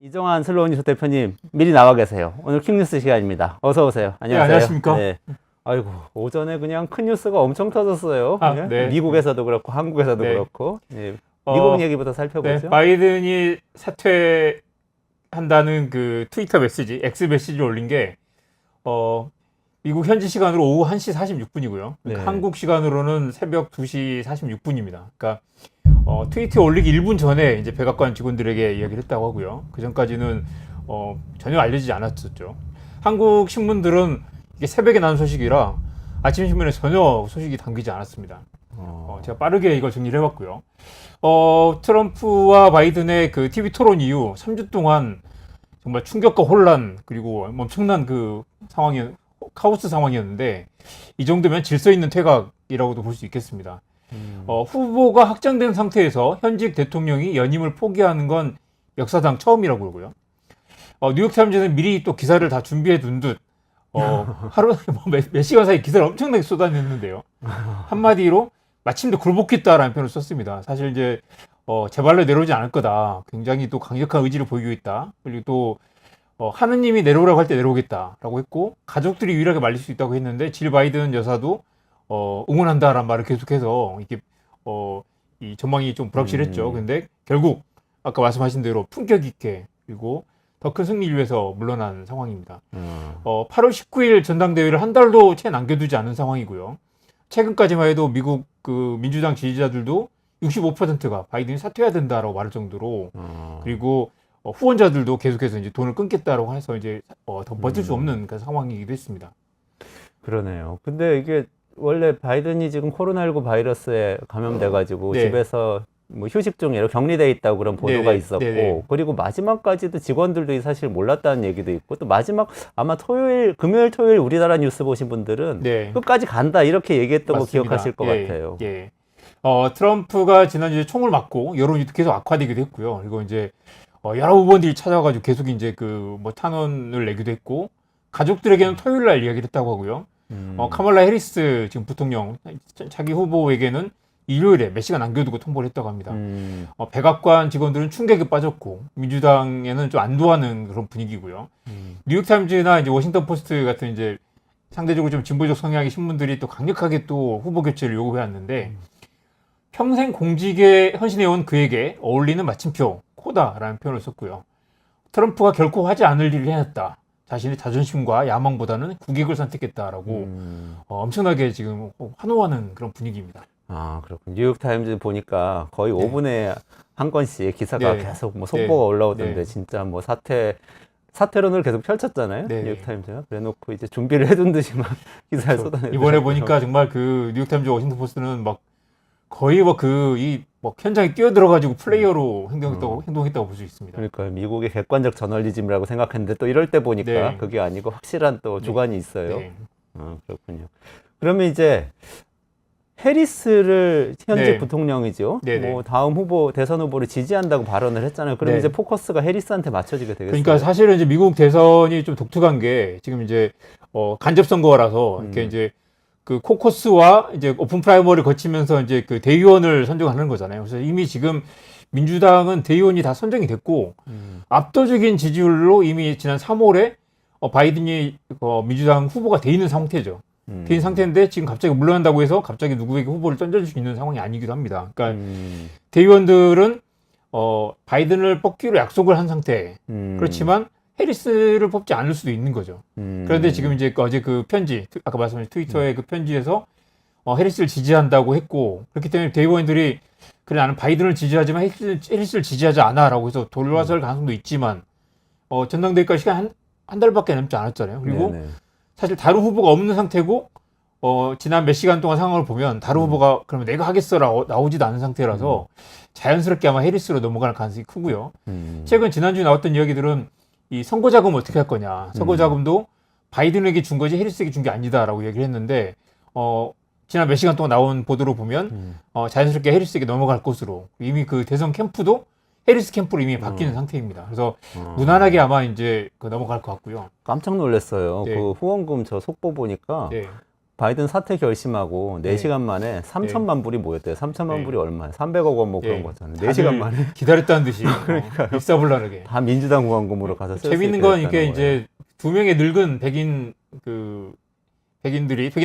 이정환 슬로우뉴스 대표님 미리 나와 계세요. 오늘 킹뉴스 시간입니다. 어서 오세요. 안녕하세요. 네, 안녕하십니까? 네. 아이고 오전에 그냥 큰 뉴스가 엄청 터졌어요. 예? 네. 미국에서도 그렇고 한국에서도 네. 그렇고 예. 미국 얘기부터 네, 살펴보죠. 바이든이 사퇴한다는 그 트위터 메시지, X 메시지를 올린 게 미국 현지 시간으로 오후 1시 46분이고요. 네. 한국 시간으로는 새벽 2시 46분입니다. 그러니까 트위터 올리기 1분 전에 이제 백악관 직원들에게 이야기를 했다고 하고요. 그 전까지는 전혀 알려지지 않았었죠. 한국 신문들은 이게 새벽에 나는 소식이라 아침 신문에 전혀 소식이 담기지 않았습니다. 제가 빠르게 이걸 정리를 해봤고요. 트럼프와 바이든의 그 TV 토론 이후 3주 동안 정말 충격과 혼란 그리고 엄청난 그 카오스 상황이었는데 이 정도면 질서 있는 퇴각이라고도 볼 수 있겠습니다. 후보가 확정된 상태에서 현직 대통령이 연임을 포기하는 건 역사상 처음이라고 그러고요. 뉴욕타임즈는 미리 또 기사를 다 준비해 둔 듯 하루 몇 시간 사이 기사를 엄청나게 쏟아냈는데요. 한마디로 마침내 굴복했다라는 표현을 썼습니다. 사실 이제 제 발로 내려오지 않을 거다. 굉장히 또 강력한 의지를 보이고 있다. 그리고 또 하느님이 내려오라고 할 때 내려오겠다라고 했고 가족들이 유일하게 말릴 수 있다고 했는데 질 바이든 여사도 응원한다라는 말을 계속해서 이게 이 전망이 좀 불확실했죠. 근데 결국 아까 말씀하신 대로 품격 있게 그리고 더 큰 승리를 위해서 물러난 상황입니다. 8월 19일 전당대회를 한 달도 채 남겨두지 않은 상황이고요. 최근까지만 해도 미국 그 민주당 지지자들도 65%가 바이든이 사퇴해야 된다라고 말할 정도로 그리고 후원자들도 계속해서 이제 돈을 끊겠다라고 해서 이제 더 버틸 수 없는 그런 상황이기도 했습니다. 그러네요. 근데 이게 원래 바이든이 지금 코로나19 바이러스에 감염돼가지고 네. 집에서 뭐 휴식 중이라 격리돼 있다고 그런 보도가 네네. 있었고 네네. 그리고 마지막까지도 직원들도 사실 몰랐다는 얘기도 있고 또 마지막 아마 금요일 토요일 우리나라 뉴스 보신 분들은 네. 끝까지 간다 이렇게 얘기했던 거 맞습니다. 기억하실 것 예, 같아요. 예. 트럼프가 지난주에 총을 맞고 여론이 계속 악화되기도 했고요. 그리고 이제 여러 후보들이 찾아가지고 계속 이제 그 뭐 탄원을 내기도 했고 가족들에게는 토요일 날 이야기를 했다고 하고요. 카멀라 해리스 지금 부통령 자기 후보에게는 일요일에 몇 시간 남겨두고 통보를 했다고 합니다. 백악관 직원들은 충격에 빠졌고 민주당에는 좀 안도하는 그런 분위기고요. 뉴욕타임즈나 이제 워싱턴 포스트 같은 이제 상대적으로 좀 진보적 성향의 신문들이 또 강력하게 또 후보 교체를 요구해 왔는데 평생 공직에 헌신해온 그에게 어울리는 마침표 코다라는 표현을 썼고요. 트럼프가 결코 하지 않을 일을 해냈다. 자신의 자존심과 야망보다는 국익을 선택했다라고 엄청나게 지금 환호하는 그런 분위기입니다. 아, 그렇군요. 뉴욕타임즈 보니까 거의 네. 5분에 한 건씩 기사가 네. 계속 뭐 속보가 올라오던데 네. 진짜 뭐 사퇴론을 계속 펼쳤잖아요. 네. 뉴욕타임즈가. 그래 놓고 이제 준비를 해둔 듯이 막 기사를 쏟아내고. 이번에 보니까 정말 그 뉴욕타임즈 워싱턴 포스트는 막 거의 뭐 현장에 뛰어들어가지고 플레이어로 행동했다고 볼 수 있습니다. 그러니까 미국의 객관적 저널리즘이라고 생각했는데 또 이럴 때 보니까 네. 그게 아니고 확실한 또 주관이 있어요. 네. 그렇군요. 그러면 이제 해리스를 현직 네. 부통령이죠. 네, 네. 뭐 다음 대선 후보를 지지한다고 발언을 했잖아요. 그럼 네. 이제 포커스가 해리스한테 맞춰지게 되겠어요. 그러니까 사실은 이제 미국 대선이 좀 독특한 게 지금 이제 간접 선거라서 이렇게 이제 그 코커스와 이제 오픈 프라이머리를 거치면서 이제 그 대의원을 선정하는 거잖아요. 그래서 이미 지금 민주당은 대의원이 다 선정이 됐고 압도적인 지지율로 이미 지난 3월에 바이든이 민주당 후보가 돼 있는 상태죠. 돼 있는 상태인데 지금 갑자기 물러난다고 해서 갑자기 누구에게 후보를 던져줄 수 있는 상황이 아니기도 합니다. 그러니까 대의원들은 바이든을 뽑기로 약속을 한 상태. 그렇지만 해리스를 뽑지 않을 수도 있는 거죠. 그런데 지금 이제 어제 그 편지, 아까 말씀하신 트위터의 그 편지에서 해리스를 지지한다고 했고 그렇기 때문에 대의원들이 그래 나는 바이든을 지지하지만 해리스를 지지하지 않아라고 해서 돌아설 가능성도 있지만 전당대회까지 시간 한 달밖에 남지 않았잖아요. 그리고 네네. 사실 다른 후보가 없는 상태고 지난 몇 시간 동안 상황을 보면 다른 후보가 그러면 내가 하겠어라고 나오지도 않은 상태라서 자연스럽게 아마 해리스로 넘어갈 가능성이 크고요. 최근 지난주에 나왔던 이야기들은 이 선거 자금 어떻게 할 거냐. 선거 자금도 바이든에게 준 거지 해리스에게 준 게 아니다라고 얘기를 했는데 지난 몇 시간 동안 나온 보도로 보면 자연스럽게 해리스에게 넘어갈 것으로 이미 그 대선 캠프도 해리스 캠프로 이미 바뀌는 상태입니다. 그래서 무난하게 아마 이제 넘어갈 것 같고요. 깜짝 놀랐어요. 네. 그 후원금 저 속보 보니까 네. 바이든 사퇴 결심하고 4시간 만에 3천만 불이 모였대요. 3천만 네. 불이 얼마야? 300억 원 뭐 그런 예. 거잖아요. 다들 4시간 만에 기다렸다는 듯이 일사불란하게. 다 민주당 후원금으로 가서 쓸 수 있게 재밌는 건 이게 됐다는 거예요. 이제 두 명의 늙은 백인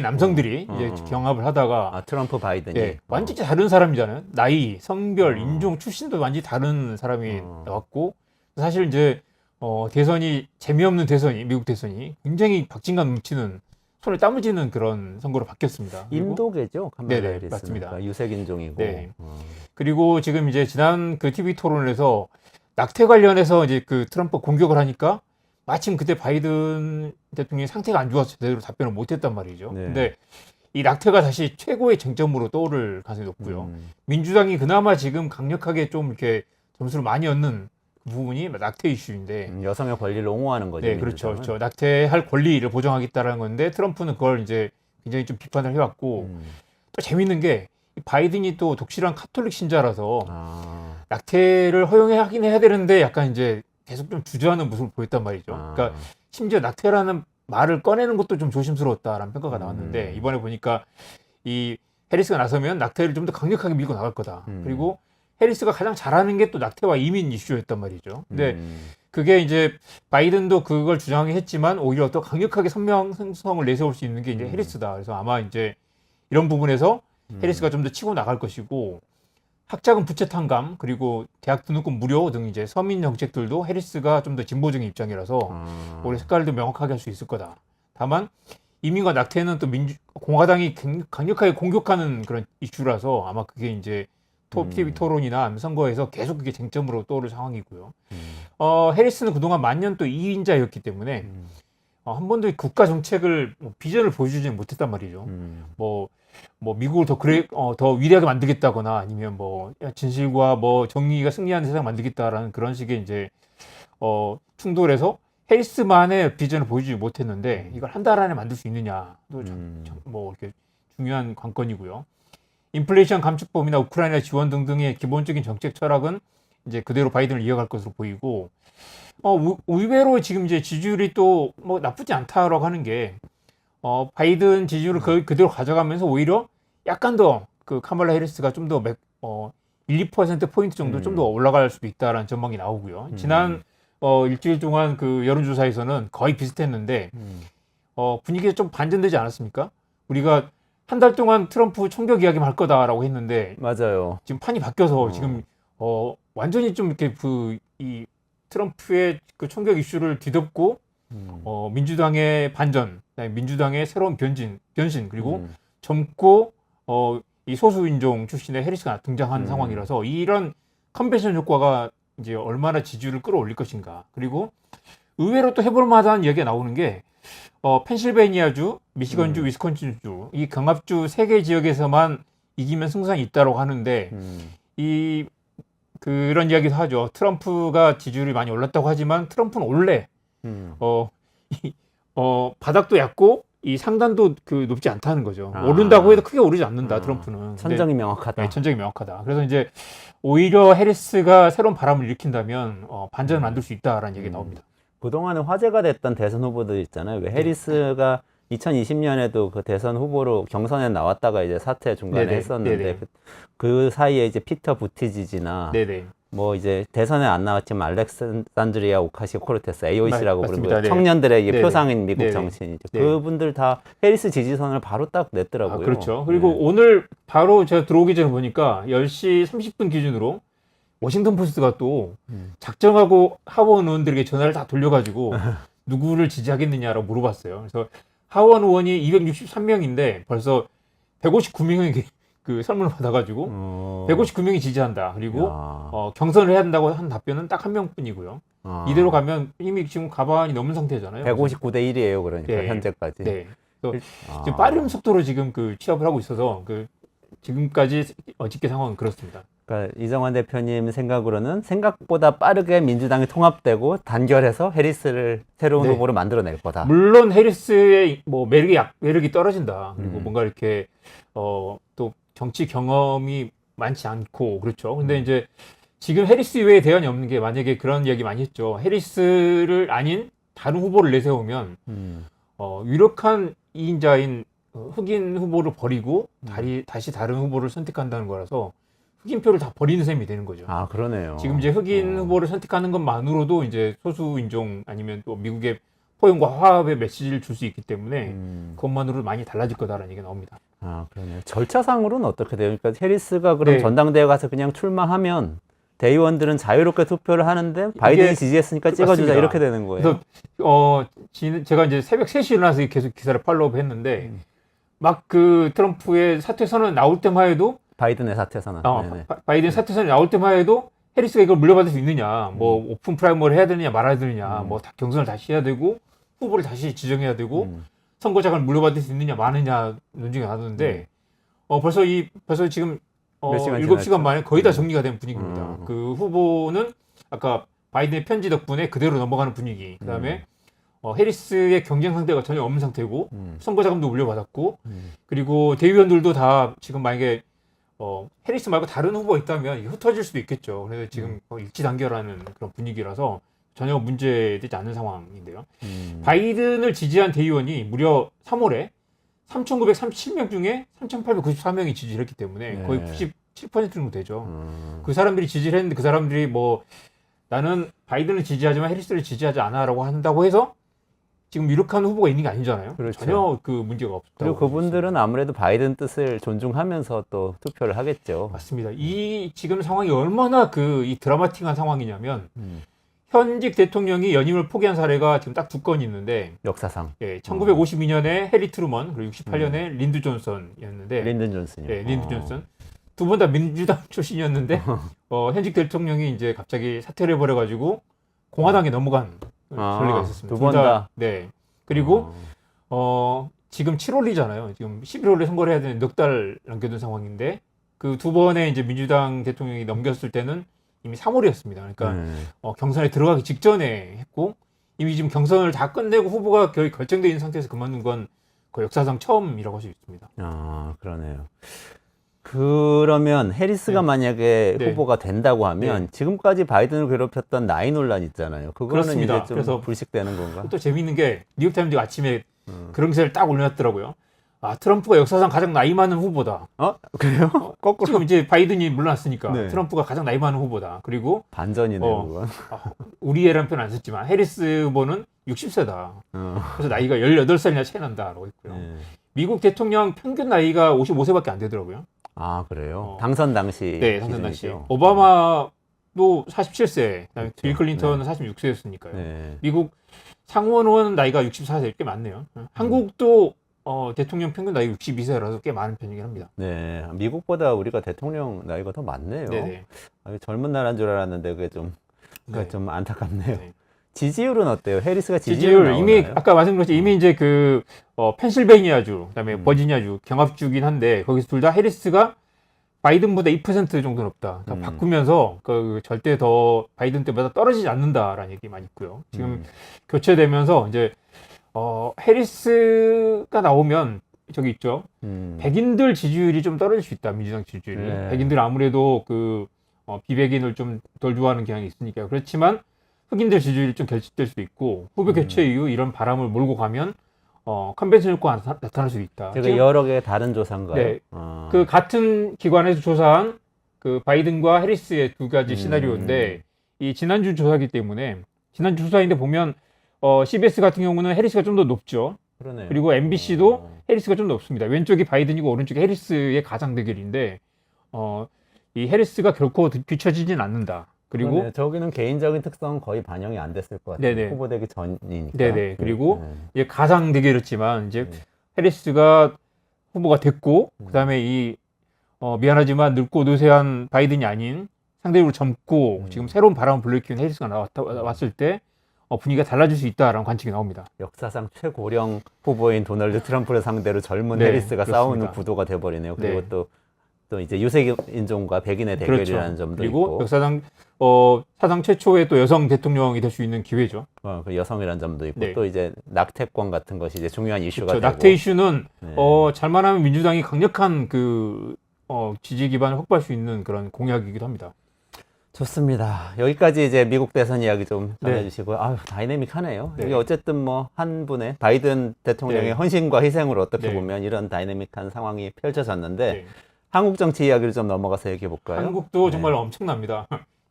남성들이 이제 경합을 하다가 아, 트럼프 바이든이 예, 완전히 다른 사람이잖아요. 나이, 성별, 어. 인종, 출신도 완전히 다른 사람이 나왔고 사실 이제 대선이 재미없는 대선이 미국 대선이 굉장히 박진감 넘치는 손에 땀을 쥐는 그런 선거로 바뀌었습니다. 그리고 인도계죠. 카멜라 네네, 해리스는. 맞습니다. 그러니까 유색인종이고. 네. 그리고 지금 이제 지난 그 TV 토론에서 낙태 관련해서 이제 그 트럼프 공격을 하니까 마침 그때 바이든 대통령이 상태가 안 좋아서 제대로 답변을 못했단 말이죠. 네. 근데 이 낙태가 다시 최고의 쟁점으로 떠오를 가능성이 높고요. 민주당이 그나마 지금 강력하게 좀 이렇게 점수를 많이 얻는 그 부분이 낙태 이슈인데. 여성의 권리를 옹호하는 거죠. 네, 그렇죠. 민주당은. 그렇죠. 낙태할 권리를 보장하겠다라는 건데 트럼프는 그걸 이제 굉장히 좀 비판을 해왔고 또 재밌는 게 바이든이 또 독실한 카톨릭 신자라서 낙태를 허용하긴 해야 되는데 약간 이제 계속 좀 주저하는 모습을 보였단 말이죠. 그러니까 심지어 낙태라는 말을 꺼내는 것도 좀 조심스러웠다라는 평가가 나왔는데 이번에 보니까 이 해리스가 나서면 낙태를 좀 더 강력하게 밀고 나갈 거다. 그리고 해리스가 가장 잘하는 게 또 낙태와 이민 이슈였단 말이죠. 근데 그게 이제 바이든도 그걸 주장했지만 오히려 더 강력하게 선명성을 내세울 수 있는 게 이제 해리스다. 그래서 아마 이제 이런 부분에서 해리스가 좀 더 치고 나갈 것이고 학자금 부채 탕감 그리고 대학 등록금 무료 등 이제 서민 정책들도 해리스가 좀 더 진보적인 입장이라서 올해 색깔도 명확하게 할 수 있을 거다. 다만 이민과 낙태는 또 공화당이 강력하게 공격하는 그런 이슈라서 아마 그게 이제 TV 토론이나 선거에서 계속 그게 쟁점으로 떠오를 상황이고요. 해리스는 그동안 만년 또 2인자였기 때문에 한 번도 국가 정책을 비전을 보여주지는 못했단 말이죠. 뭐 미국을 더 위대하게 만들겠다거나 아니면 뭐 진실과 뭐 정의가 승리하는 세상 만들겠다라는 그런 식의 이제 충돌에서 해리스만의 비전을 보여주지 못했는데 이걸 한 달 안에 만들 수 있느냐도 뭐 이렇게 중요한 관건이고요. 인플레이션 감축법이나 우크라이나 지원 등등의 기본적인 정책 철학은 이제 그대로 바이든을 이어갈 것으로 보이고 의외로 지금 이제 지지율이 또 뭐 나쁘지 않다라고 하는 게 바이든 지지율을 거의 그대로 가져가면서 오히려 약간 더 그 카멀라 해리스가 좀 더 1, 2% 포인트 정도 좀 더 올라갈 수도 있다라는 전망이 나오고요. 지난 일주일 동안 그 여론조사에서는 거의 비슷했는데 분위기가 좀 반전되지 않았습니까? 우리가 한 달 동안 트럼프 총격 이야기만 할 거다라고 했는데 맞아요. 지금 판이 바뀌어서 지금 완전히 좀 이렇게 이 트럼프의 그 총격 이슈를 뒤덮고 민주당의 반전, 민주당의 새로운 변신 그리고 젊고 이 소수인종 출신의 해리스가 등장한 상황이라서 이런 컨벤션 효과가 이제 얼마나 지지율을 끌어올릴 것인가. 그리고 의외로 또 해볼 만한 이야기가 나오는 게 펜실베이니아주, 미시건주, 위스콘신주 이 경합주 3개 지역에서만 이기면 승산이 있다고 하는데 그런 이야기도 하죠. 트럼프가 지지율이 많이 올랐다고 하지만 트럼프는 원래 바닥도 얕고 이 상단도 그 높지 않다는 거죠. 오른다고 해도 크게 오르지 않는다. 트럼프는. 천정이 명확하다. 네, 천정이 명확하다. 그래서 이제 오히려 해리스가 새로운 바람을 일으킨다면 반전을 만들 수 있다라는 얘기가 나옵니다. 그동안은 화제가 됐던 대선 후보들 있잖아요. 왜 해리스가 2020년에도 그 대선 후보로 경선에 나왔다가 이제 사퇴 중간에 네네, 했었는데 네네. 그 사이에 이제 피터 부티지지나 네네. 뭐 이제 대선에 안 나왔지만 알렉산드리아 오카시오 코르테스 AOC라고 부르는 맞습니다. 네. 청년들의 이게 네네. 표상인 미국 네네. 정치인이죠. 네. 그분들 다 해리스 지지선을 바로 딱 냈더라고요. 그렇죠. 그리고 오늘 바로 제가 들어오기 전에 보니까 10시 30분 기준으로 워싱턴 포스트가 또 작정하고 하원 의원들에게 전화를 다 돌려가지고 누구를 지지하겠느냐라고 물어봤어요. 그래서 하원 의원이 263명인데 벌써 159명이 그 설문을 받아가지고 159명이 지지한다. 그리고 경선을 해야 한다고 한 답변은 딱 한 명뿐이고요. 이대로 가면 이미 지금 가반이 넘은 상태잖아요. 159대 1이에요. 그러니까 네. 현재까지. 네. 그래서 지금 빠른 속도로 지금 그 취업을 하고 있어서 그 지금까지 집계 상황은 그렇습니다. 그러니까 이정환 대표님 생각으로는 생각보다 빠르게 민주당이 통합되고 단결해서 해리스를 새로운 네. 후보로 만들어낼 거다. 물론 해리스의 뭐 매력이 떨어진다. 그리고 뭔가 이렇게 또 정치 경험이 많지 않고 그렇죠. 근데 이제 지금 해리스 이외에 대안이 없는 게 만약에 그런 이야기 많이 했죠. 해리스를 아닌 다른 후보를 내세우면 유력한 2인자인 흑인 후보를 버리고 다시 다른 후보를 선택한다는 거라서 흑인 표를 다 버리는 셈이 되는 거죠. 아, 그러네요. 지금 이제 흑인 후보를 선택하는 것만으로도 이제 소수 인종 아니면 또 미국의 포용과 화합의 메시지를 줄 수 있기 때문에 그것만으로도 많이 달라질 거다라는 얘기가 나옵니다. 아, 그러네요. 절차상으로는 어떻게 돼요? 그러니까 해리스가 그럼 네. 전당대회 가서 그냥 출마하면 대의원들은 자유롭게 투표를 하는데 바이든이 지지했으니까 찍어주자 맞습니다. 이렇게 되는 거예요. 그래서 제가 이제 새벽 3시에 일어나서 계속 기사를 팔로우업 했는데 막 그 트럼프의 사퇴 선언 나올 때만 해도 바이든의 사퇴 선언. 네네. 바이든 사퇴 선언 나올 때만 해도 해리스가 이걸 물려받을 수 있느냐, 뭐 오픈 프라이머를 해야 되느냐 말아야 되느냐, 뭐 경선을 다시 해야 되고 후보를 다시 지정해야 되고 선거장을 물려받을 수 있느냐 마느냐 논쟁이 나왔는데 벌써 지금 몇 시간 7시간 지났죠? 만에 거의 다 정리가 된 분위기입니다. 그 후보는 아까 바이든의 편지 덕분에 그대로 넘어가는 분위기. 그다음에 해리스의 경쟁 상대가 전혀 없는 상태고 선거 자금도 물려받았고 그리고 대의원들도 다 지금 만약에 해리스 말고 다른 후보가 있다면 이게 흩어질 수도 있겠죠. 그래서 지금 일치 단결하는 그런 분위기라서 전혀 문제되지 않는 상황인데요. 바이든을 지지한 대의원이 무려 3월에 3,937명 중에 3,894명이 지지를 했기 때문에 거의 97% 정도 되죠. 그 사람들이 지지를 했는데 그 사람들이 뭐 나는 바이든을 지지하지만 해리스를 지지하지 않아라고 한다고 해서 지금 유력한 후보가 있는 게 아니잖아요. 그렇죠. 전혀 그 문제가 없다고. 그리고 그분들은 아무래도 바이든 뜻을 존중하면서 또 투표를 하겠죠. 맞습니다. 이 지금 상황이 얼마나 이 드라마틱한 상황이냐면 현직 대통령이 연임을 포기한 사례가 지금 딱 2건 있는데 역사상. 1952년에 해리 트루먼 그리고 68년에 린드 존슨이었는데 린든 존슨이요. 린드 존슨 두 분 다 민주당 출신이었는데 현직 대통령이 이제 갑자기 사퇴를 해버려가지고 공화당에 넘어간 전례가 있었습니다. 두 번 다. 네. 그리고 지금 7월이잖아요. 지금 11월에 선거를 해야 되는 넉 달 남겨둔 상황인데 그 두 번의 이제 민주당 대통령이 넘겼을 때는 이미 3월이었습니다. 그러니까 경선에 들어가기 직전에 했고 이미 지금 경선을 다 끝내고 후보가 거의 결정되어 있는 상태에서 그만둔 건 거의 역사상 처음이라고 할 수 있습니다. 아, 그러네요. 그러면 해리스가 만약에 네. 후보가 된다고 하면 지금까지 바이든을 괴롭혔던 나이 논란 있잖아요. 그거는 그렇습니다. 이제 좀 그래서 불식되는 건가? 또 재미있는 게 뉴욕타임즈가 아침에 그런 기사를 딱 올려놨더라고요. 트럼프가 역사상 가장 나이 많은 후보다. 그래요? 거꾸로 지금 이제 바이든이 물러났으니까 네. 트럼프가 가장 나이 많은 후보다. 그리고 반전이네요, 그건. 우리 애라는 표현 안 썼지만 해리스 후보는 60세다. 그래서 나이가 18살이나 차이 난다라고 했고요. 네. 미국 대통령 평균 나이가 55세밖에 안 되더라고요. 아, 그래요? 당선 당시. 네, 당선 당시. 기준이죠? 오바마도 47세, 그다음에 그렇죠. 빌 클린턴은 46세였으니까요. 네. 미국 상원은 나이가 64세 꽤 많네요. 한국도 대통령 평균 나이가 62세라서 꽤 많은 편이긴 합니다. 네. 미국보다 우리가 대통령 나이가 더 많네요. 네네. 젊은 나라인 줄 알았는데 그게 좀, 네. 좀 안타깝네요. 네. 지지율은 어때요? 해리스가 지지율 지지율 이미 나오나요? 아까 말씀드렸죠. 이미 이제 펜실베이니아주, 그다음에 버지니아주 경합주긴 한데 거기서 둘 다 해리스가 바이든보다 2% 정도 높다. 그러니까 바꾸면서 절대 더 바이든 때보다 떨어지지 않는다라는 얘기 많이 있고요. 지금 교체되면서 이제 해리스가 나오면 저기 있죠. 백인들 지지율이 좀 떨어질 수 있다. 민주당 지지율이. 네. 백인들 아무래도 비백인을 좀 덜 좋아하는 경향이 있으니까. 그렇지만 흑인들 지지율이 좀 결집될 수도 있고 후보 교체 이후 이런 바람을 몰고 가면 컨벤션 효과가 나타날 수도 있다. 제가 여러 개 다른 조사인가요? 네. 그 같은 기관에서 조사한 그 바이든과 해리스의 두 가지 시나리오인데 이 지난주 조사이기 때문에 지난주 조사인데 보면 CBS 같은 경우는 해리스가 좀 더 높죠. 그러네요. 그리고 MBC도 해리스가 좀 더 높습니다. 왼쪽이 바이든이고 오른쪽이 해리스의 가장 대결인데 이 해리스가 결코 뒤처지진 않는다. 그리고 그러네요. 저기는 개인적인 특성은 거의 반영이 안 됐을 것 같아요. 네네. 후보 되기 전이니까. 네네. 그리고 네. 이제 가상 대결이었지만 이제 해리스가 후보가 됐고 그다음에 이 미안하지만 늙고 노쇠한 바이든이 아닌 상대적으로 젊고 지금 새로운 바람을 불러일으키는 해리스가 왔을 때 분위기가 달라질 수 있다라는 관측이 나옵니다. 역사상 최고령 후보인 도널드 트럼프를 상대로 젊은 네, 해리스가 그렇습니다. 싸우는 구도가 돼버리네요. 그리고 네. 또 이제 유색인종과 백인의 대결이라는 그렇죠. 점도 그리고 있고, 역사상 사상 최초의 또 여성 대통령이 될 수 있는 기회죠. 그 여성이라는 점도 있고, 네. 또 이제 낙태권 같은 것이 이제 중요한 이슈가 그렇죠. 되고. 낙태 이슈는 네. 잘만 하면 민주당이 강력한 지지 기반을 확보할 수 있는 그런 공약이기도 합니다. 좋습니다. 여기까지 이제 미국 대선 이야기 좀 네. 전해주시고, 아유, 다이내믹하네요. 네. 이게 어쨌든 뭐, 한 분의 바이든 대통령의 네. 헌신과 희생으로 어떻게 네. 보면 이런 다이내믹한 상황이 펼쳐졌는데, 네. 한국 정치 이야기를 좀 넘어가서 얘기해 볼까요? 한국도 네. 정말 엄청납니다.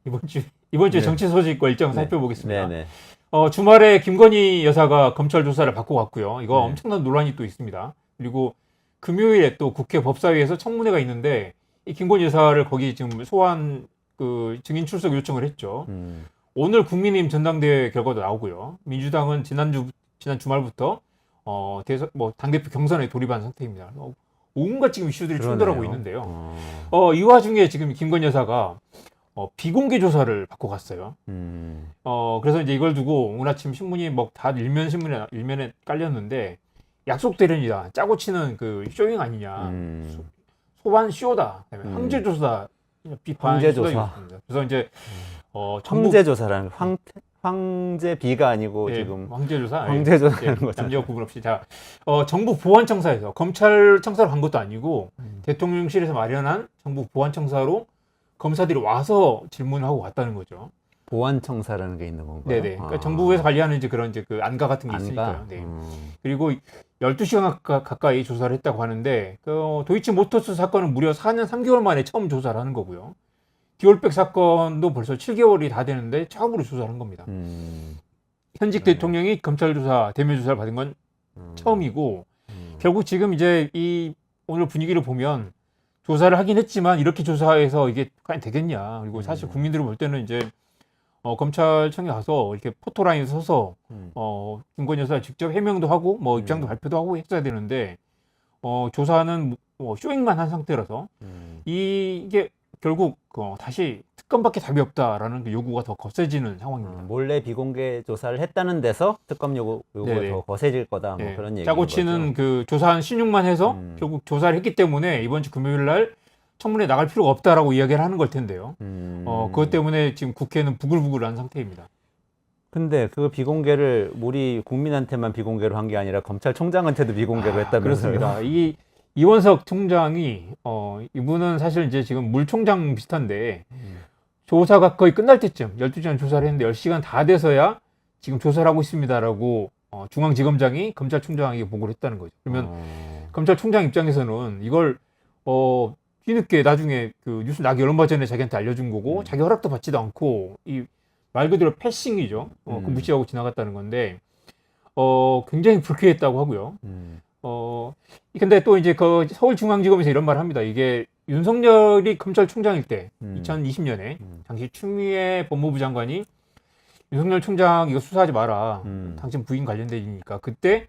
이번 주에 네. 정치 소식과 일정 네. 살펴보겠습니다. 네네. 주말에 김건희 여사가 검찰 조사를 받고 갔고요. 이거 네. 엄청난 논란이 또 있습니다. 그리고 금요일에 또 국회 법사위에서 청문회가 있는데 이 김건희 여사를 거기 지금 소환 그 증인 출석 요청을 했죠. 오늘 국민의힘 전당대회 결과도 나오고요. 민주당은 지난 주말부터 대선 당대표 경선에 돌입한 상태입니다. 온갖 지금 이슈들이 충돌하고 그러네요. 있는데요. 이 와중에 지금 김건희 여사가 비공개 조사를 받고 갔어요. 그래서 이제 이걸 두고 오늘 아침 신문이 다 일면에 깔렸는데 약속 대련이다. 짜고 치는 그 쇼잉 아니냐. 소환 쇼다. 황제 조사다. 비판 황제 수단이 조사. 있습니다. 그래서 이제 정부 황제 조사라는 황제 비가 아니고 예, 지금 황제 조사. 황제 조사라는 거죠. 남녀 구분 없이 정부 보안청사에서 검찰청사로 간 것도 아니고 대통령실에서 마련한 정부 보안청사로 검사들이 와서 질문을 하고 왔다는 거죠. 보안청사라는 게 있는 건가요? 네네. 그러니까 정부에서 관리하는 이제 그런 그 안가 같은 게 있으니까요. 네. 그리고 12시간 가까이 조사를 했다고 하는데 도이치모터스 사건은 무려 4년 3개월 만에 처음 조사를 하는 거고요. 디올백 사건도 벌써 7개월이 다 되는데 처음으로 조사를 한 겁니다. 현직 대통령이 검찰 조사, 대면 조사를 받은 건 처음이고 결국 지금 이제 이 오늘 분위기를 보면 조사를 하긴 했지만 이렇게 조사해서 이게 과연 되겠냐. 그리고 사실 국민들이 볼 때는 이제 검찰청에 가서 이렇게 포토라인에 서서 김건희 여사 직접 해명도 하고 입장도 발표도 하고 했어야 되는데 조사는 쇼잉만 한 상태라서 이게 결국 다시 특검밖에 답이 없다라는 그 요구가 더 거세지는 상황입니다. 몰래 비공개 조사를 했다는 데서 특검 요구가 네네. 더 거세질 거다. 뭐 네. 그런 얘기. 짜고 치는 그 조사한 신용만 해서 결국 조사를 했기 때문에 이번 주 금요일 날 청문회 나갈 필요가 없다라고 이야기를 하는 걸 텐데요. 그것 때문에 지금 국회는 부글부글한 상태입니다. 근데 그 비공개를 우리 국민한테만 비공개로 한 게 아니라 검찰총장한테도 비공개로 했다면서요? 그렇습니다. 이 이원석 총장이 이분은 사실 이제 지금 물총장 비슷한데 조사가 거의 끝날 때쯤 12시간 조사를 했는데 10시간 다 돼서야 지금 조사를 하고 있습니다라고 중앙지검장이 검찰총장에게 보고를 했다는 거죠. 그러면 검찰총장 입장에서는 이걸 뒤늦게 나중에 그 뉴스 나기 얼마 전에 자기한테 알려준 거고 자기 허락도 받지도 않고 이 말 그대로 패싱이죠. 그 무시하고 지나갔다는 건데 굉장히 불쾌했다고 하고요. 근데 또 이제 그 서울중앙지검에서 이런 말을 합니다. 이게 윤석열이 검찰총장일 때 2020년에 당시 추미애 법무부 장관이 윤석열 총장 이거 수사하지 마라. 당신 부인 관련된 일이니까 그때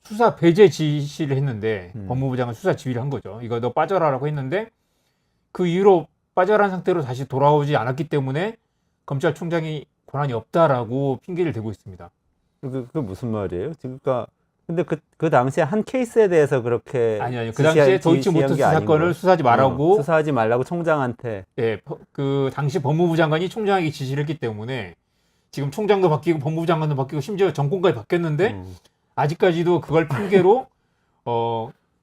수사 배제 지시를 했는데 법무부 장관 수사 지휘를 한 거죠. 이거 너 빠져라라고 했는데 그 이후로 빠져라는 상태로 다시 돌아오지 않았기 때문에 검찰총장이 권한이 없다라고 핑계를 대고 있습니다. 그 무슨 말이에요? 그러니까 근데 그 당시에 한 케이스에 대해서 그렇게 아니요. 그 당시에 도이치모터스 사건을 수사하지 말라고 수사하지 말라고 총장한테 그 당시 법무부 장관이 총장에게 지시를 했기 때문에 지금 총장도 바뀌고 법무부 장관도 바뀌고 심지어 정권까지 바뀌었는데 아직까지도 그걸 핑계로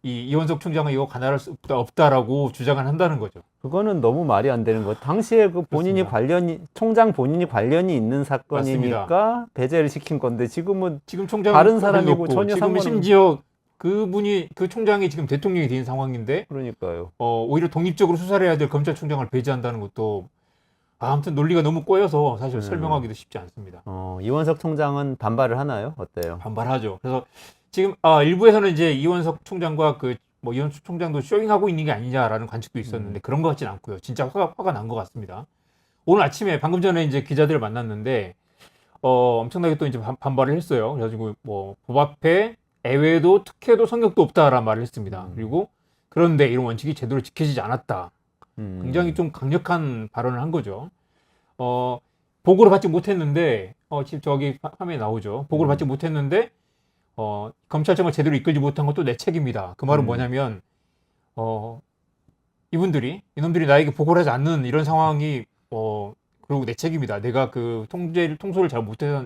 이원석 총장은 이거 관할할 수 없다라고 주장을 한다는 거죠. 그거는 너무 말이 안 되는 거. 당시에 그 본인이 총장 본인이 관련이 있는 사건이니까 맞습니다. 배제를 시킨 건데 지금 총장 다른 사람이고 전혀 지금 상관없는. 심지어 그 총장이 지금 대통령이 된 상황인데 그러니까요. 오히려 독립적으로 수사를 해야 될 검찰총장을 배제한다는 것도 아무튼 논리가 너무 꼬여서 사실 설명하기도 쉽지 않습니다. 이원석 총장은 반발을 하나요? 어때요? 반발하죠. 그래서 지금 일부에서는 이제 이원석 총장과 이원석 총장도 쇼잉하고 있는 게 아니냐라는 관측도 있었는데 그런 것 같지는 않고요. 진짜 화가 난 것 같습니다. 오늘 아침에 방금 전에 이제 기자들을 만났는데 엄청나게 또 이제 반발을 했어요. 그래가지고 법 앞에 애외도 특혜도 성격도 없다라는 말을 했습니다. 그리고 그런데 이런 원칙이 제대로 지켜지지 않았다. 굉장히 좀 강력한 발언을 한 거죠. 보고를 받지 못했는데 지금 저기 화면에 나오죠. 보고를 받지 못했는데 검찰청을 제대로 이끌지 못한 것도 내 책임이다. 그 말은 뭐냐면 이놈들이 나에게 보고를 하지 않는 이런 상황이 그리고 내 책임이다. 내가 그 통솔을 잘 못해서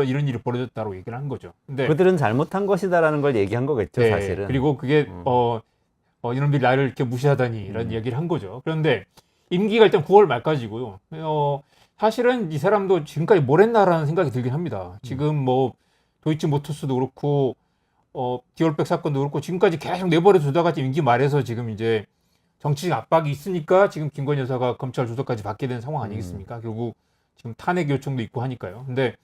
이런 일이 벌어졌다고 얘기를 한 거죠. 근데 그들은 잘못한 것이다라는 걸 얘기한 거겠죠, 네, 사실은. 그리고 그게 이놈들이 나를 이렇게 무시하다니 이런 얘기를 한 거죠. 그런데 임기가 일단 9월 말까지고요. 사실은 이 사람도 지금까지 뭘 했나라는 생각이 들긴 합니다. 지금 뭐 도이치모터스도 그렇고 디올백 사건도 그렇고 지금까지 계속 내버려 두다가 지금 임기 말에서 지금 이제 정치적 압박이 있으니까 지금 김건희 여사가 검찰 조사까지 받게 된 상황 아니겠습니까? 결국 지금 탄핵 요청도 있고 하니까요. 근데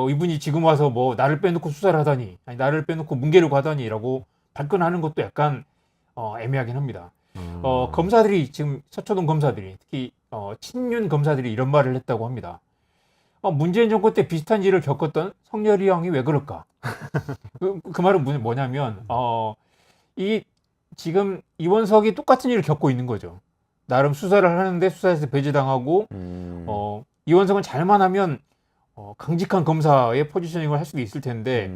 이분이 지금 와서 뭐 나를 빼놓고 수사를 하다니, 아니 나를 빼놓고 뭉개려고 하다니라고 발끈하는 것도 약간 애매하긴 합니다. 검사들이 지금 서초동 검사들이 특히 친윤 검사들이 이런 말을 했다고 합니다. 문재인 정권 때 비슷한 일을 겪었던 성렬이 형이 왜 그럴까? 그 말은 뭐냐면 이 지금 이원석이 똑같은 일을 겪고 있는 거죠. 나름 수사를 하는데 수사에서 배제당하고 이원석은 잘만 하면 강직한 검사의 포지셔닝을 할 수도 있을 텐데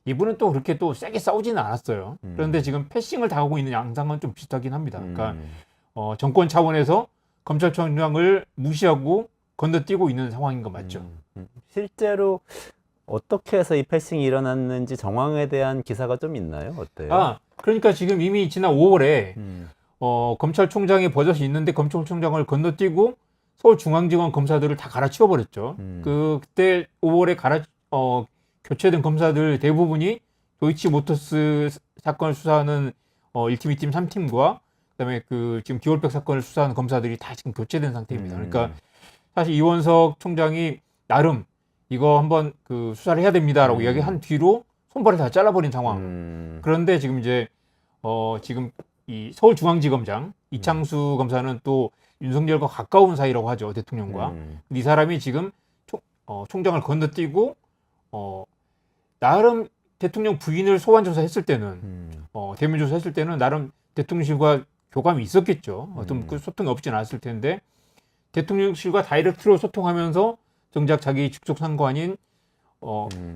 이분은 또 그렇게 또 세게 싸우지는 않았어요. 그런데 지금 패싱을 당하고 있는 양상은 좀 비슷하긴 합니다. 그러니까 정권 차원에서 검찰총장을 무시하고 건너뛰고 있는 상황인 거 맞죠? 실제로 어떻게 해서 이 패싱이 일어났는지 정황에 대한 기사가 좀 있나요? 어때요? 그러니까 지금 이미 지난 5월에 검찰총장의 버젓이 있는데 검찰총장을 건너뛰고 서울중앙지검 검사들을 다 갈아치워 버렸죠. 그때 5월에 교체된 검사들 대부분이 도이치모터스 사건을 수사하는 1팀, 2팀, 3팀과 그다음에 그 지금 디올백 사건을 수사하는 검사들이 다 지금 교체된 상태입니다. 그러니까 사실 이원석 총장이 나름 이거 한번 그 수사를 해야 됩니다라고 이야기한 뒤로 손발을 다 잘라버린 상황. 그런데 지금 이제 지금 이 서울중앙지검장 이창수 검사는 또 윤석열과 가까운 사이라고 하죠, 대통령과. 이 사람이 지금 총장을 건너뛰고 나름 대통령 부인을 소환 조사했을 때는 대면 조사했을 때는 나름 대통령실과 교감이 있었겠죠. 어떤 그 소통이 없진 않았을 텐데 대통령실과 다이렉트로 소통하면서 정작 자기 직속 상관인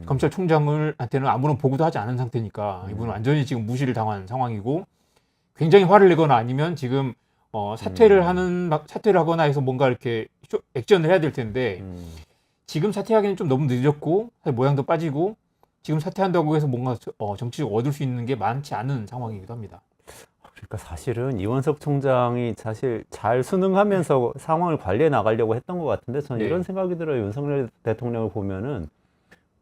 검찰총장한테는 아무런 보고도 하지 않은 상태니까 이분은 완전히 지금 무시를 당한 상황이고 굉장히 화를 내거나 아니면 지금 사퇴를 하거나 해서 뭔가 이렇게 액션을 해야 될 텐데 지금 사퇴하기는 좀 너무 늦었고 모양도 빠지고 지금 사퇴한다고 해서 뭔가 정치적으로 얻을 수 있는 게 많지 않은 상황이기도 합니다. 그러니까 사실은 이원석 총장이 사실 잘 순응하면서 상황을 관리해 나가려고 했던 것 같은데 저는 이런 생각이 들어요. 윤석열 대통령을 보면은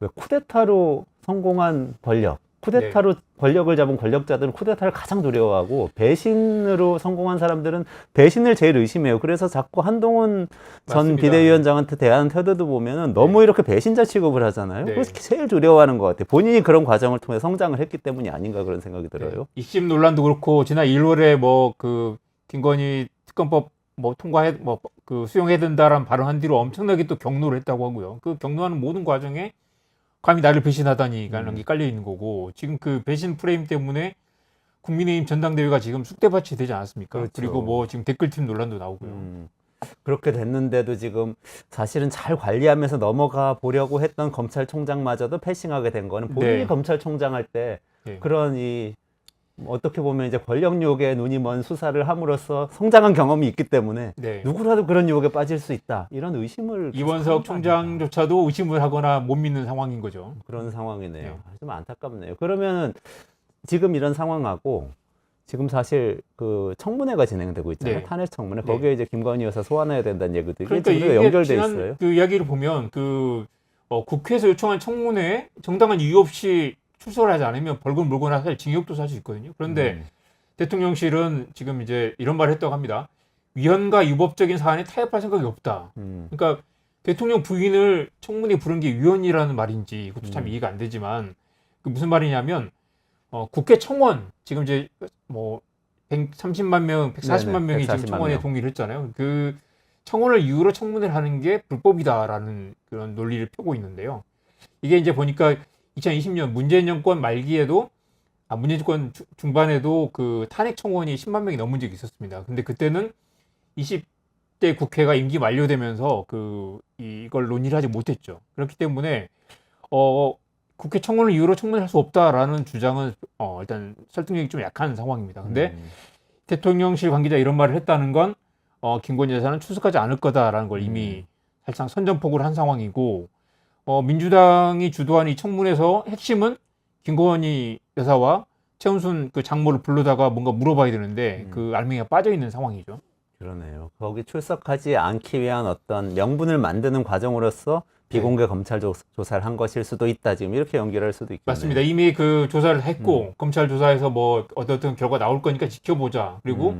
왜 쿠데타로 성공한 권력, 쿠데타로 권력을 잡은 권력자들은 쿠데타를 가장 두려워하고 배신으로 성공한 사람들은 배신을 제일 의심해요. 그래서 자꾸 한동훈 전 맞습니다. 비대위원장한테 대하는 태도도 보면은 너무 이렇게 배신자 취급을 하잖아요. 그래서 제일 두려워하는 것 같아요. 본인이 그런 과정을 통해 성장을 했기 때문이 아닌가 그런 생각이 들어요. 입심 논란도 그렇고 지난 1월에 뭐 그 김건희 특검법 뭐 통과해 그 수용해야 된다라는 발언한 뒤로 엄청나게 또 경로를 했다고 하고요. 그 경로하는 모든 과정에 감히 나를 배신하다니라는 게 깔려 있는 거고 지금 그 배신 프레임 때문에 국민의힘 전당대회가 지금 쑥대밭이 되지 않았습니까? 그렇죠. 그리고 뭐 지금 댓글팀 논란도 나오고요. 그렇게 됐는데도 지금 사실은 잘 관리하면서 넘어가 보려고 했던 검찰총장마저도 패싱하게 된 거는 본인이 검찰총장 할 때 그런 어떻게 보면 이제 권력 유혹에 눈이 먼 수사를 함으로써 성장한 경험이 있기 때문에 누구라도 그런 유혹에 빠질 수 있다. 이런 의심을 이원석 총장조차도 의심을 하거나 못 믿는 상황인 거죠. 그런 상황이네요. 좀 안타깝네요. 그러면 지금 이런 상황하고 지금 사실 그 청문회가 진행되고 있잖아요. 탄핵 청문회. 거기에 이제 김건희 여사 소환해야 된다는 얘기들이 그러니까 지금 연결돼 있어요. 그 이야기를 보면 국회에서 요청한 청문회에 정당한 이유 없이 출석을 하지 않으면 벌금 물거나 사실 징역도 살 수 있거든요. 그런데 대통령실은 지금 이제 이런 말을 했다고 합니다. 위헌과 유법적인 사안에 타협할 생각이 없다. 그러니까 대통령 부인을 청문회에 부른 게 위헌이라는 말인지 이것도 참 이해가 안 되지만 그 무슨 말이냐면 국회 청원 지금 이제 뭐 130만 명, 140만 명이 지금 청원에 동의를 했잖아요. 그 청원을 이유로 청문회를 하는 게 불법이다라는 그런 논리를 펴고 있는데요. 이게 이제 보니까 2020년 문재인 정권 말기에도 문재인 정권 중반에도 그 탄핵 청원이 10만 명이 넘은 적이 있었습니다. 근데 그때는 20대 국회가 임기 만료되면서 이걸 논의를 하지 못했죠. 그렇기 때문에 국회 청원을 이유로 청문회할 수 없다라는 주장은 일단 설득력이 좀 약한 상황입니다. 근데 대통령실 관계자 이런 말을 했다는 건 김건희 여사는 출석하지 않을 거다라는 걸 이미 사실상 선전포고를 한 상황이고 민주당이 주도한 이 청문회에서 핵심은 김건희 여사와 최은순 그 장모를 불러다가 뭔가 물어봐야 되는데 그 알맹이가 빠져 있는 상황이죠. 그러네요. 거기 출석하지 않기 위한 어떤 명분을 만드는 과정으로서 비공개 검찰 조사를 한 것일 수도 있다. 지금 이렇게 연결할 수도 있겠네요. 맞습니다. 이미 그 조사를 했고 검찰 조사에서 뭐 어떤 결과 나올 거니까 지켜보자. 그리고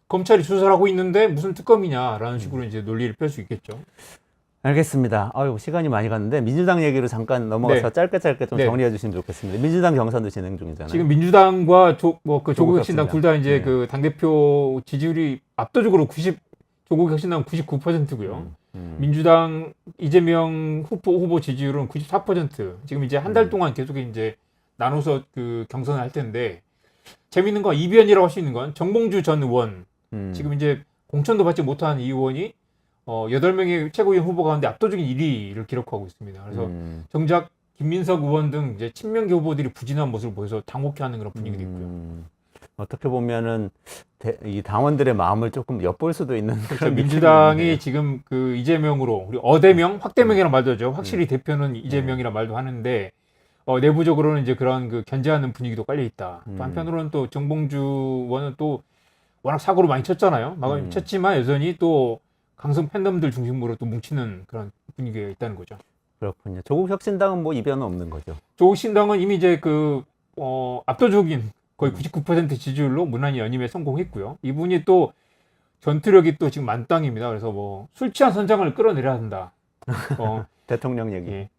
검찰이 수사를 하고 있는데 무슨 특검이냐라는 식으로 이제 논리를 펼 수 있겠죠. 알겠습니다. 아유, 시간이 많이 갔는데 민주당 얘기로 잠깐 넘어가서 네. 짧게 좀 네. 정리해 주시면 좋겠습니다. 민주당 경선도 진행 중이잖아요. 지금 민주당과 조국혁신당 조국혁신당. 둘 다 이제 네. 그 당대표 지지율이 압도적으로 조국혁신당 99%고요. 민주당 이재명 후보 지지율은 94%. 지금 이제 한 달 동안 계속 이제 나눠서 그 경선을 할 텐데 재밌는 건 이변이라고 할 수 있는 건 정봉주 전 의원 지금 이제 공천도 받지 못한 이 의원이 8명의 최고위원 후보 가운데 압도적인 1위를 기록하고 있습니다. 그래서 정작 김민석 의원 등 이제 친명계 후보들이 부진한 모습을 보여서 당혹해하는 그런 분위기도 있고요. 어떻게 보면은 이 당원들의 마음을 조금 엿볼 수도 있는 그렇죠. 그런 민주당이 느낌이 있네요. 지금 그 이재명으로 우리 어대명, 확대명이라는 말도 하죠. 확실히 대표는 이재명이라는 말도 하는데 내부적으로는 이제 그런 그 견제하는 분위기도 깔려 있다. 또 한편으로는 또 정봉주 의원은 또 워낙 사고를 많이 쳤잖아요. 쳤지만 여전히 또 강성 팬덤들 중심으로 또 뭉치는 그런 분위기가 있다는 거죠. 그렇군요. 조국 혁신당은 뭐 이변은 없는 거죠. 조국신당은 이미 이제 그 압도적인 거의 99% 지지율로 무난히 연임에 성공했고요. 이분이 또 전투력이 또 지금 만땅입니다. 그래서 뭐 술 취한 선장을 끌어내려야 한다. 대통령 얘기. 예.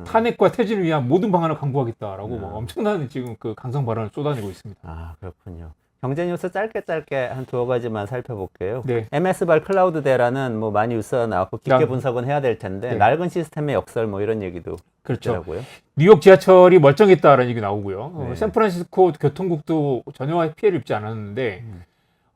탄핵과 퇴진을 위한 모든 방안을 강구하겠다라고 막 엄청난 지금 그 강성 발언을 쏟아내고 있습니다. 아, 그렇군요. 경제 뉴스 짧게 한 두어 가지만 살펴볼게요. 네. MS발 클라우드 대라는 뭐 많이 뉴스가 나왔고 깊게 분석은 해야 될 텐데 네. 낡은 시스템의 역설 뭐 이런 얘기도 그렇죠. 있더라고요. 뉴욕 지하철이 멀쩡했다라는 얘기 나오고요. 네. 샌프란시스코 교통국도 전혀 피해를 입지 않았는데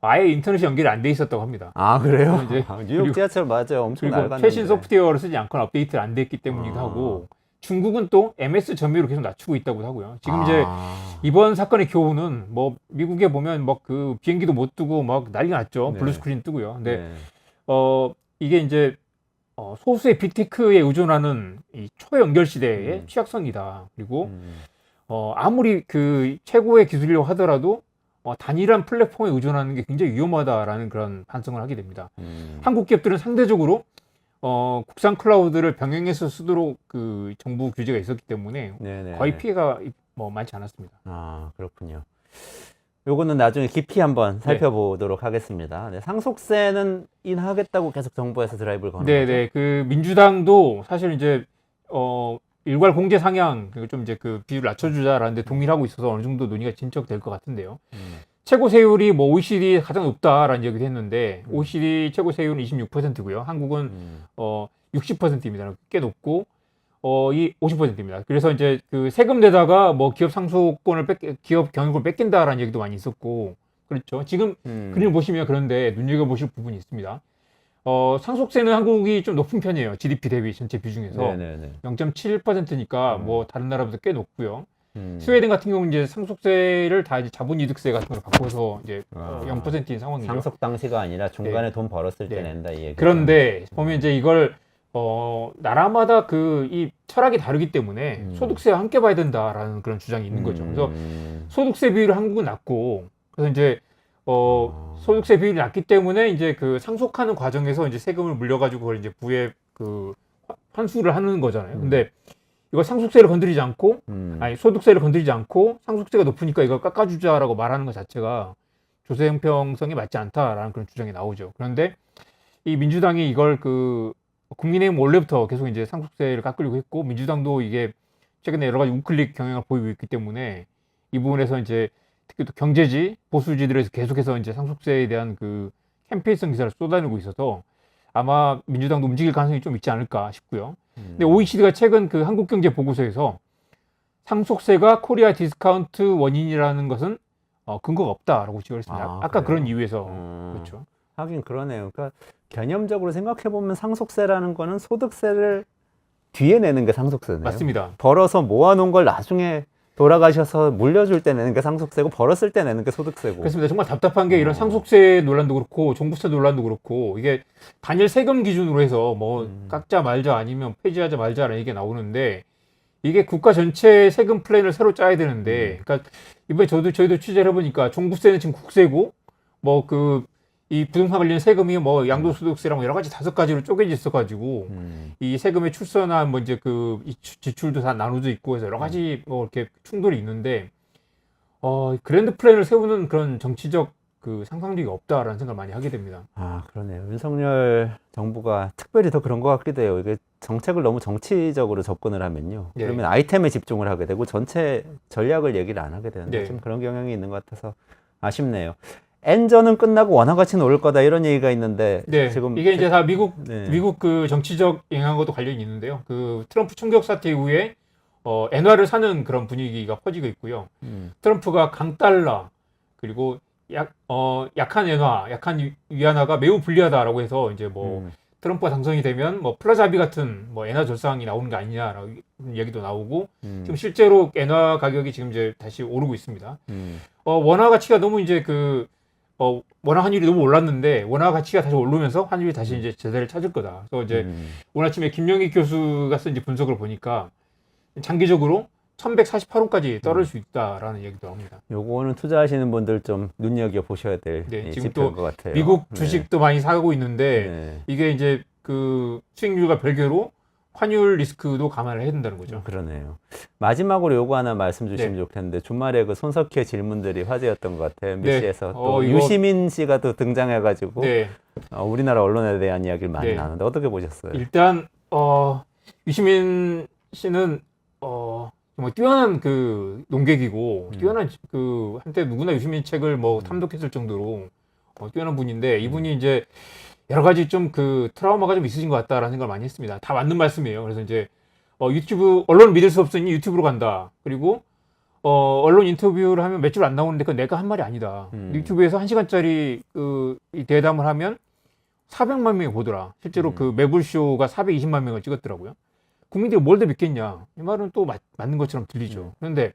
아예 인터넷이 연결이 안 돼 있었다고 합니다. 아, 그래요? 이제 뉴욕 그리고- 지하철 맞아요. 엄청 그리고 낡았는데. 최신 소프트웨어를 쓰지 않거나 업데이트를 안 됐기 때문이기도 하고 중국은 또 MS 점유율을 계속 낮추고 있다고 하고요. 지금 이제 이번 사건의 교훈은 뭐 미국에 보면 막 그 비행기도 못 뜨고 막 난리가 났죠. 네. 블루스크린 뜨고요. 근데 네. 이게 이제 소수의 빅테크에 의존하는 이 초연결 시대의 취약선이다. 그리고 아무리 그 최고의 기술이라고 하더라도 단일한 플랫폼에 의존하는 게 굉장히 위험하다라는 그런 반성을 하게 됩니다. 한국 기업들은 상대적으로 국산 클라우드를 병행해서 쓰도록 그 정부 규제가 있었기 때문에 네네. 거의 피해가 뭐 많지 않았습니다. 아, 그렇군요. 요거는 나중에 깊이 한번 살펴보도록 하겠습니다. 네, 상속세는 인하하겠다고 계속 정부에서 드라이브를 거는 거죠? 네네. 그 민주당도 사실 이제 일괄 공제 상향 그리고 좀 이제 그 비율을 낮춰주자라는데 동의를 하고 있어서 어느 정도 논의가 진척될 것 같은데요. 최고 세율이 뭐 OECD 가장 높다라는 얘기도 했는데 OECD 최고 세율은 26%고요. 한국은 60%입니다. 꽤 높고 이 50%입니다. 그래서 이제 그 세금 내다가 뭐 기업 상속권을 기업 경영권을 뺏긴다라는 얘기도 많이 있었고 그렇죠. 지금 그림을 보시면 그런데 눈여겨보실 부분이 있습니다. 상속세는 한국이 좀 높은 편이에요. GDP 대비 전체 비중에서 네네네. 0.7%니까 뭐 다른 나라보다 꽤 높고요. 스웨덴 같은 경우는 이제 상속세를 다 이제 자본이득세 같은 걸 바꿔서 이제 0%인 상황이죠. 상속 당시가 아니라 중간에 돈 벌었을 때 네. 낸다 이 얘기. 그런데 보면 이제 이걸 나라마다 그 이 철학이 다르기 때문에 소득세와 함께 봐야 된다라는 그런 주장이 있는 거죠. 그래서 소득세 비율이 한국은 낮고 그래서 이제 소득세 비율이 낮기 때문에 이제 그 상속하는 과정에서 이제 세금을 물려가지고 그걸 이제 부에 그 환수를 하는 거잖아요. 근데 이거 상속세를 건드리지 않고 아니 소득세를 건드리지 않고 상속세가 높으니까 이걸 깎아주자라고 말하는 것 자체가 조세 형평성이 맞지 않다라는 그런 주장이 나오죠. 그런데 이 민주당이 이걸 그 국민의힘 원래부터 계속 이제 상속세를 깎으려고 했고 민주당도 이게 최근에 여러 가지 우클릭 경향을 보이고 있기 때문에 이 부분에서 이제 특히 또 경제지 보수지들에서 계속해서 이제 상속세에 대한 그 캠페인성 기사를 쏟아내고 있어서 아마 민주당도 움직일 가능성이 좀 있지 않을까 싶고요. 근데 OECD가 최근 그 한국경제 보고서에서 상속세가 코리아 디스카운트 원인이라는 것은 근거가 없다라고 지적을 했습니다. 아까 그래요? 그런 이유에서 그렇죠. 하긴 그러네요. 그러니까 개념적으로 생각해 보면 상속세라는 거는 소득세를 뒤에 내는 게 상속세네요. 맞습니다. 벌어서 모아놓은 걸 나중에 돌아가셔서 물려줄 때 내는 게 상속세고 벌었을 때 내는 게 소득세고. 그렇습니다. 정말 답답한 게 이런 상속세 논란도 그렇고 종부세 논란도 그렇고 이게 단일 세금 기준으로 해서 뭐 깎자 말자 아니면 폐지하자 말자라는 얘기가 나오는데 이게 국가 전체 세금 플랜을 새로 짜야 되는데 그러니까 이번에 저희도 취재를 해보니까 종부세는 지금 국세고 뭐 그 이 부동산 관련 세금이 뭐 양도소득세랑 뭐 여러 가지 5가지로 쪼개져 있어가지고 이 세금의 출소나 뭐 이제 이 지출도 다 나눠져 있고 해서 여러 가지 뭐 이렇게 충돌이 있는데 그랜드 플랜을 세우는 그런 정치적 그 상상력이 없다라는 생각을 많이 하게 됩니다. 아, 그러네요. 윤석열 정부가 특별히 더 그런 것 같기도 해요. 이게 정책을 너무 정치적으로 접근을 하면요. 네. 그러면 아이템에 집중을 하게 되고 전체 전략을 얘기를 안 하게 되는데 네. 좀 그런 경향이 있는 것 같아서 아쉽네요. N전은 끝나고 원화 가치는 오를 거다 이런 얘기가 있는데 네, 지금 이게 이제 다 미국 네. 그 정치적 영향과도 관련이 있는데요. 그 트럼프 총격 사태 이후에 엔화를 사는 그런 분위기가 퍼지고 있고요. 트럼프가 강달러 그리고 약한 엔화, 약한 위안화가 매우 불리하다라고 해서 이제 뭐 트럼프가 당선이 되면 뭐 플라자 합의 같은 뭐 엔화 절상이 나오는 게 아니냐라고 얘기도 나오고 지금 실제로 엔화 가격이 지금 이제 다시 오르고 있습니다. 원화 가치가 너무 이제 원화 환율이 너무 올랐는데 원화 가치가 다시 오르면서 환율이 다시 이제 제자리를 찾을 거다. 그래서 이제 오늘 아침에 김영희 교수가 쓴 이제 분석을 보니까 장기적으로 1148원까지 떨어질 수 있다라는 얘기도 합니다. 요거는 투자하시는 분들 좀 눈여겨 보셔야 될 네, 지금 지표인 또 것 같아요. 미국 주식도 많이 사고 있는데 네. 이게 이제 그 수익률과 별개로 환율 리스크도 감안을 해야 된다는 거죠. 그러네요. 마지막으로 요거 하나 말씀 주시면 네. 좋겠는데 주말에 그 손석희의 질문들이 화제였던 것 같아요. MBC에서 또 이거- 유시민 씨가 또 등장해가지고 네, 우리나라 언론에 대한 이야기를 많이 네. 나누는데 어떻게 보셨어요? 일단 유시민 씨는 정말 뛰어난 그 농객이고 뛰어난 그 한때 누구나 유시민 책을 뭐 탐독했을 정도로 뛰어난 분인데 이분이 이제 여러 가지 좀 그 트라우마가 좀 있으신 것 같다라는 생각을 많이 했습니다. 다 맞는 말씀이에요. 그래서 이제 유튜브 언론을 믿을 수 없으니 유튜브로 간다. 그리고 언론 인터뷰를 하면 몇 줄 안 나오는데 그건 내가 한 말이 아니다. 유튜브에서 1시간짜리 이 대담을 하면 400만 명이 보더라. 실제로 그 매불쇼가 420만 명을 찍었더라고요. 국민들이 뭘 더 믿겠냐. 이 말은 또 맞는 것처럼 들리죠. 그런데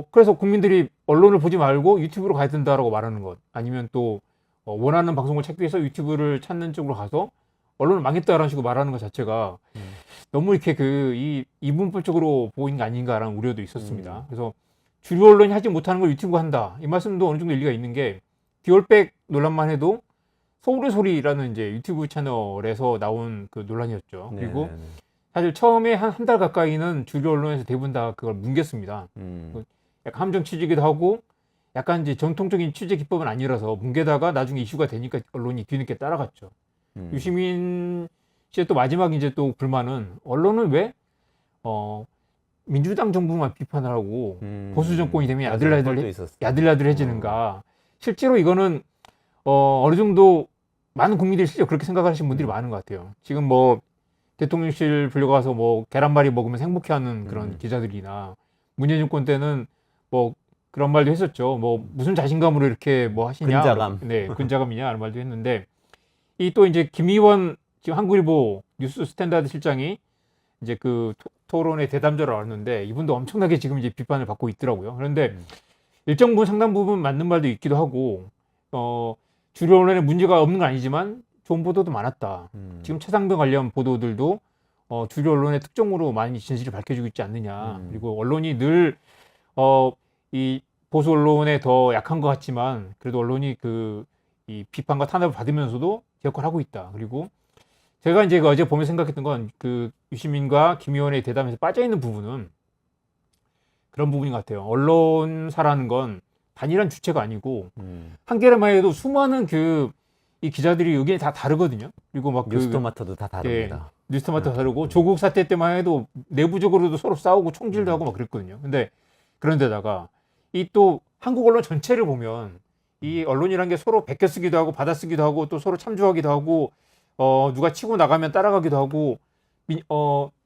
그래서 국민들이 언론을 보지 말고 유튜브로 가야 된다라고 말하는 것 아니면 또 원하는 방송을 찾기 위해서 유튜브를 찾는 쪽으로 가서 언론을 망했다라는 식으로 말하는 것 자체가 너무 이렇게 이분법적으로 보이는 게 아닌가라는 우려도 있었습니다. 그래서 주류 언론이 하지 못하는 걸 유튜브가 한다. 이 말씀도 어느 정도 일리가 있는 게 디올백 논란만 해도 서울의 소리라는 이제 유튜브 채널에서 나온 그 논란이었죠. 그리고 네네네. 사실 처음에 한 달 가까이는 주류 언론에서 대부분 다 그걸 뭉갰습니다. 약간 함정 취재기도 하고 약간 이제 전통적인 취재 기법은 아니라서 뭉개다가 나중에 이슈가 되니까 언론이 뒤늦게 따라갔죠. 유시민 씨의 또 마지막 이제 또 불만은 언론은 왜 민주당 정부만 비판을 하고 보수 정권이 되면 야들야들해지는가. 실제로 이거는 어느 정도 많은 국민들이 실제로 그렇게 생각하시는 분들이 많은 것 같아요. 지금 뭐 대통령실 불려가서 뭐 계란말이 먹으면서 행복해하는 그런 기자들이나 문재인 정권 때는 뭐 그런 말도 했었죠. 뭐 무슨 자신감으로 이렇게 뭐 하시냐. 근자감. 네, 근자감이냐 하는 말도 했는데 이 또 이제 김희원 지금 한국일보 뉴스 스탠다드 실장이 이제 그 토론회 대담자로 왔는데 이분도 엄청나게 지금 이제 비판을 받고 있더라고요. 그런데 일정 부분 상당 부분 맞는 말도 있기도 하고 주류 언론에 문제가 없는 건 아니지만 좋은 보도도 많았다. 지금 최상병 관련 보도들도 주류 언론의 특종으로 많이 진실을 밝혀주고 있지 않느냐. 그리고 언론이 늘 이 보수 언론에 더 약한 것 같지만 그래도 언론이 이 비판과 탄압을 받으면서도 역할을 하고 있다. 그리고 제가 이제 어제 보면서 생각했던 건 그 유시민과 김의원의 대담에서 빠져 있는 부분은 그런 부분인 것 같아요. 언론사라는 건 단일한 주체가 아니고 한겨레만 해도 수많은 이 기자들이 의견이 다 다르거든요. 그리고 막 뉴스토마토도 다 다릅니다. 뉴스토마토 다르고 조국 사태 때만 해도 내부적으로도 서로 싸우고 총질도 하고 막 그랬거든요. 근데 그런데다가 이 또 한국 언론 전체를 보면 이 언론이란 게 서로 베껴쓰기도 하고 받아쓰기도 하고 또 서로 참조하기도 하고 누가 치고 나가면 따라가기도 하고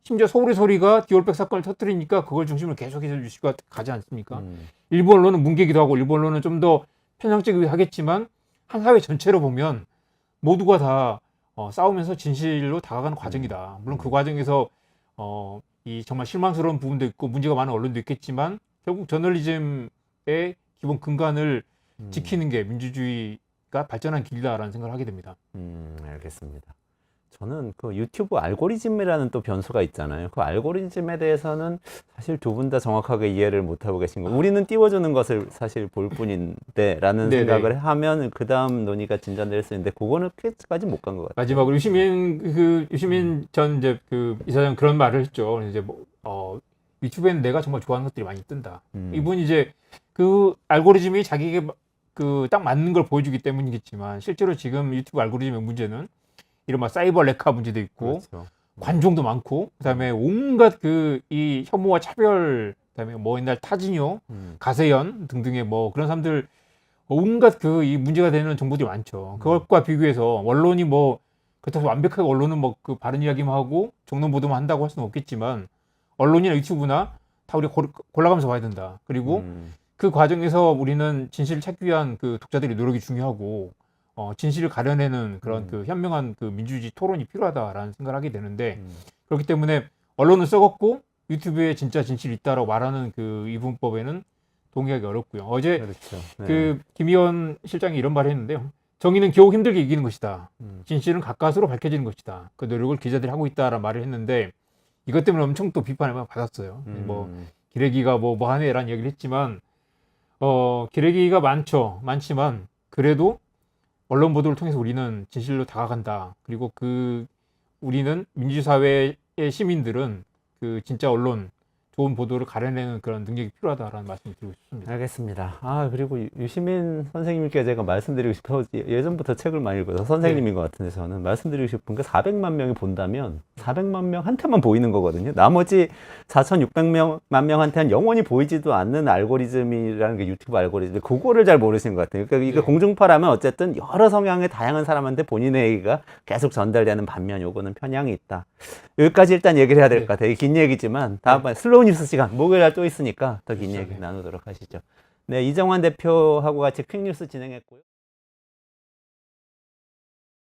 심지어 서울의 소리가 디올백 사건을 터뜨리니까 그걸 중심으로 계속해서 뉴스가 가지 않습니까? 일부 언론은 뭉개기도 하고 일부 언론은 좀 더 편향적이기도 하겠지만 한 사회 전체로 보면 모두가 다 싸우면서 진실로 다가가는 과정이다. 물론 그 과정에서 이 정말 실망스러운 부분도 있고 문제가 많은 언론도 있겠지만 결국 저널리즘의 기본 근간을 지키는 게 민주주의가 발전한 길이다라는 생각을 하게 됩니다. 알겠습니다. 저는 그 유튜브 알고리즘이라는 또 변수가 있잖아요. 그 알고리즘에 대해서는 사실 두 분 다 정확하게 이해를 못하고 계신 거. 우리는 띄워주는 것을 사실 볼 뿐인데라는 네네. 생각을 하면 그 다음 논의가 진전될 수 있는데 그거는 끝까지 못 간 것 같아요. 마지막으로 유시민 전 이제 그 이사장 그런 말을 했죠. 이제 유튜브에는 내가 정말 좋아하는 것들이 많이 뜬다. 이분이 이제 그 알고리즘이 자기에게 그 딱 맞는 걸 보여주기 때문이겠지만 실제로 지금 유튜브 알고리즘의 문제는 이른바 사이버 레카 문제도 있고 그렇죠. 관종도 많고 그다음에 온갖 그 이 혐오와 차별 그다음에 뭐 옛날 타진요, 가세연 등등의 뭐 그런 사람들 온갖 그 이 문제가 되는 정보들이 많죠. 그것과 비교해서 언론이 뭐 그렇다고 완벽하게 언론은 뭐 그 바른 이야기만 하고 정론 보도만 한다고 할 수는 없겠지만 언론이나 유튜브나 다 우리가 골라가면서 봐야 된다. 그리고 그 과정에서 우리는 진실을 찾기 위한 그 독자들의 노력이 중요하고 진실을 가려내는 그런 그 현명한 그 민주주의 토론이 필요하다라는 생각을 하게 되는데 그렇기 때문에 언론은 썩었고 유튜브에 진짜 진실이 있다라고 말하는 그 이분법에는 동의하기 어렵고요. 어제 그렇죠. 네. 그 김의원 실장이 이런 말을 했는데요. 정의는 겨우 힘들게 이기는 것이다. 진실은 가까스로 밝혀지는 것이다. 그 노력을 기자들이 하고 있다라는 말을 했는데 이것 때문에 엄청 또 비판을 받았어요. 뭐 기레기가 뭐 하네라는 얘기를 했지만 기레기가 많지만 그래도 언론 보도를 통해서 우리는 진실로 다가간다. 그리고 우리는 민주사회의 시민들은 그 진짜 언론 좋은 보도를 가려내는 그런 능력이 필요하다라는 말씀을 드리고 싶습니다. 알겠습니다. 그리고 유시민 선생님께 제가 말씀드리고 싶어 예전부터 책을 많이 읽어서 선생님인 것 같은데 저는 말씀드리고 싶은 게 400만 명이 본다면 400만 명한테만 보이는 거거든요. 나머지 4,600만 명한테는 영원히 보이지도 않는 알고리즘이라는 게 유튜브 알고리즘. 그거를 잘 모르시는 것 같아요. 그러니까 이게 공중파라면 어쨌든 여러 성향의 다양한 사람한테 본인의 얘기가 계속 전달되는 반면 요거는 편향이 있다. 여기까지 일단 얘기를 해야 될 것 같아요. 긴 얘기지만 다음번에 슬로우 뉴스 시간 목요일날 또 있으니까 더 긴 얘기 나누도록 하시죠. 네, 이정환 대표하고 같이 퀵뉴스 진행했고요.